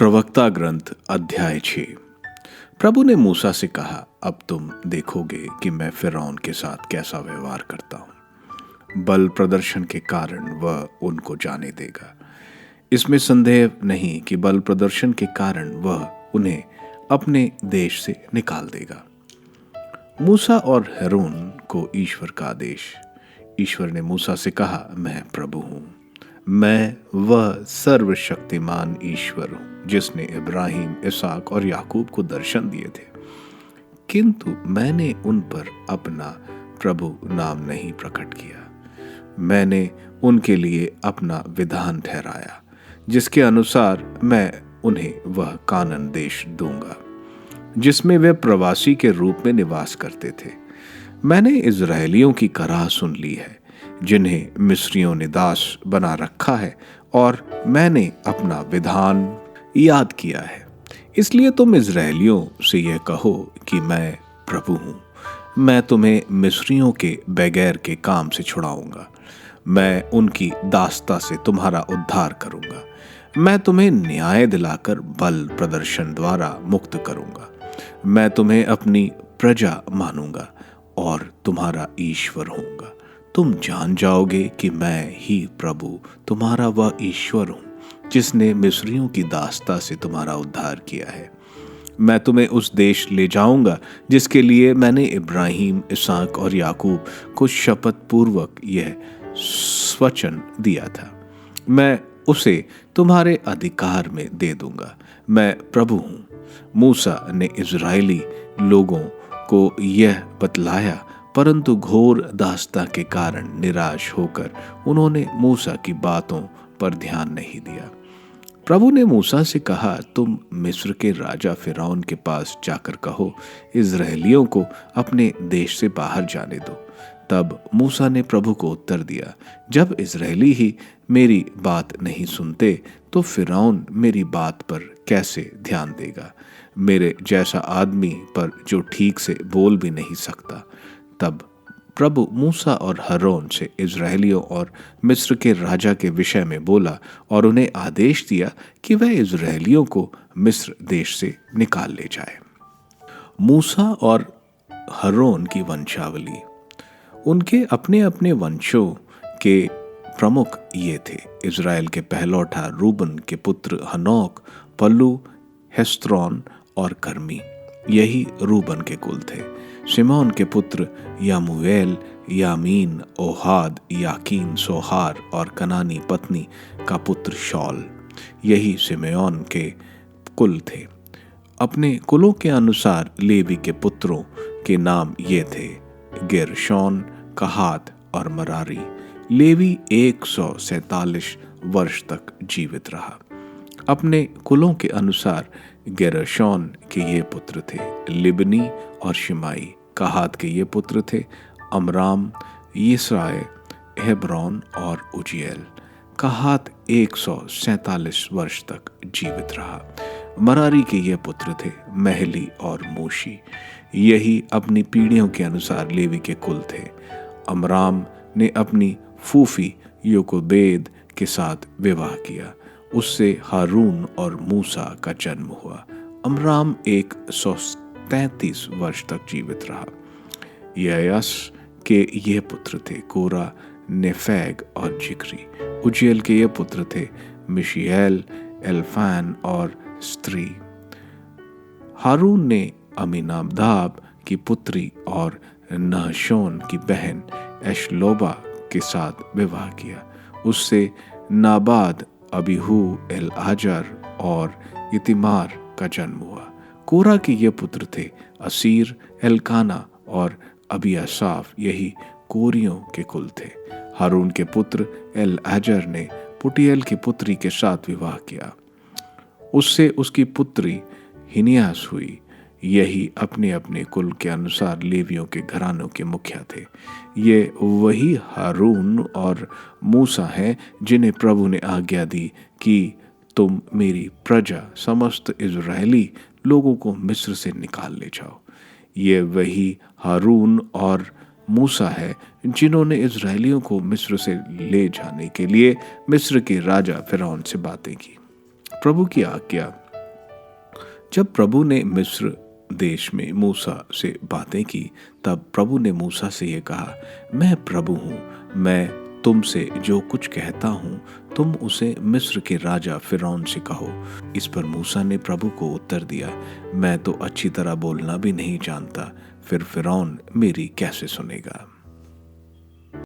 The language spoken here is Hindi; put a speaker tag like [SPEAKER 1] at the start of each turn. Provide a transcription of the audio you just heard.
[SPEAKER 1] प्रवक्ता ग्रंथ अध्याय 6। प्रभु ने मूसा से कहा, अब तुम देखोगे कि मैं फिरौन के साथ कैसा व्यवहार करता हूं। बल प्रदर्शन के कारण वह उनको जाने देगा। इसमें संदेह नहीं कि बल प्रदर्शन के कारण वह उन्हें अपने देश से निकाल देगा। मूसा और हारून को ईश्वर का आदेश। ईश्वर ने मूसा से कहा, मैं प्रभु हूं। मैं वह सर्वशक्तिमान ईश्वर हूं जिसने इब्राहिम, इसहाक और याकूब को दर्शन दिए थे, किंतु मैंने उन पर अपना प्रभु नाम नहीं प्रकट किया। मैंने उनके लिए अपना विधान ठहराया, जिसके अनुसार मैं उन्हें वह कानान देश दूंगा जिसमें वे प्रवासी के रूप में निवास करते थे। मैंने इजरायलियों की कराह सुन ली है, जिन्हें मिस्रियों ने दास बना रखा है, और मैंने अपना विधान याद किया है। इसलिए तुम इजरायलियों से यह कहो कि मैं प्रभु हूं। मैं तुम्हें मिस्रियों के बगैर के काम से छुड़ाऊंगा। मैं उनकी दासता से तुम्हारा उद्धार करूंगा। मैं तुम्हें न्याय दिलाकर बल प्रदर्शन द्वारा मुक्त करूंगा। मैं तुम्हें अपनी प्रजा मानूंगा और तुम्हारा ईश्वर होऊंगा। तुम जान जाओगे कि मैं ही प्रभु तुम्हारा वह ईश्वर हूं जिसने मिस्रियों की दासता से तुम्हारा उद्धार किया है। मैं तुम्हें उस देश ले जाऊंगा जिसके लिए मैंने इब्राहिम, इसहाक और याकूब को शपथ पूर्वक यह वचन दिया था। मैं उसे तुम्हारे अधिकार में दे दूंगा। मैं प्रभु हूं। मूसा ने इजरायली लोगों को यह बतलाया, परंतु घोर दासता के कारण निराश होकर उन्होंने मूसा की बातों पर ध्यान नहीं दिया। प्रभु ने मूसा से कहा, तुम मिस्र के राजा फिरौन के पास जाकर कहो, इजरायलियों को अपने देश से बाहर जाने दो। तब मूसा ने प्रभु को उत्तर दिया, जब इजरायली ही मेरी बात नहीं सुनते तो फिरौन मेरी बात पर कैसे ध्यान देगा, मेरे जैसा आदमी पर जो ठीक से बोल भी नहीं सकता। तब प्रभु मूसा और हारून से इजरायलियों और मिस्र के राजा के विषय में बोला और उन्हें आदेश दिया कि वह इजरायलियों को मिस्र देश से निकाल ले जाए। मूसा और हारून की वंशावली। उनके अपने अपने वंशों के प्रमुख ये थे। इजराइल के पहलौठा रूबन के पुत्र हनोक, पल्लू, हेस्रोन और कर्मी, यही रूबन के कुल थे। शिमोन के पुत्र यामुएल, यामीन, ओहाद, याकीन, सोहार और कनानी पत्नी का पुत्र शौल, यही सिमेयोन के कुल थे। अपने कुलों के अनुसार लेवी के पुत्रों के नाम ये थे, गेरशोन, कहात और मरारी। लेवी 147 वर्ष तक जीवित रहा। अपने कुलों के अनुसार गेरशोन के ये पुत्र थे, लिबनी और शिमाई। कहात के ये पुत्र थे, अमराम, यिस्राय, हेब्रोन और उजिएल। कहात 147 वर्ष तक जीवित रहा। मरारी के ये पुत्र थे, महली और मूशी। यही अपनी पीढ़ियों के अनुसार लेवी के कुल थे। अमराम ने अपनी फूफी योकोबेद के साथ विवाह किया। उससे हारून और मूसा का जन्म हुआ। अमराम 133 वर्ष तक जीवित रहा। यस के ये पुत्र थे, कोरा, नेफेग और जिक्री। उजिएल के ये पुत्र थे, मिशिएल, एल्फान और स्त्री। हारून ने अमीनादाब की पुत्री और नहशोन की बहन एशलोबा के साथ विवाह किया। उससे नाबाद, अबीहू, एलआजर और इतिमार का जन्म हुआ। कोरा के ये पुत्र थे, असीर, एलकाना और अबियासाफ, यही कोरियों के कुल थे। हारून के पुत्र एलआजर ने पुटियल की पुत्री के साथ विवाह किया। उससे उसकी पुत्री हिनियास हुई। यही अपने अपने कुल के अनुसार लेवियों के घरानों के मुखिया थे। ये वही हारून और मूसा हैं जिन्हें प्रभु ने आज्ञा दी कि तुम मेरी प्रजा समस्त इजरायली लोगों को मिस्र से निकाल ले जाओ। ये वही हारून और मूसा है जिन्होंने इजरायलियों को मिस्र से ले जाने के लिए मिस्र के राजा फिरौन से बातें की। प्रभु की आज्ञा जब प्रभु ने मिस्र देश में मूसा से बातें की, तब प्रभु ने मूसा से ये कहा, मैं प्रभु हूँ, मैं तुमसे जो कुछ कहता हूँ तुम उसे मिस्र के राजा फिरौन से कहो। इस पर मूसा ने प्रभु को उत्तर दिया, मैं तो अच्छी तरह बोलना भी नहीं जानता, फिर फिरौन मेरी कैसे सुनेगा।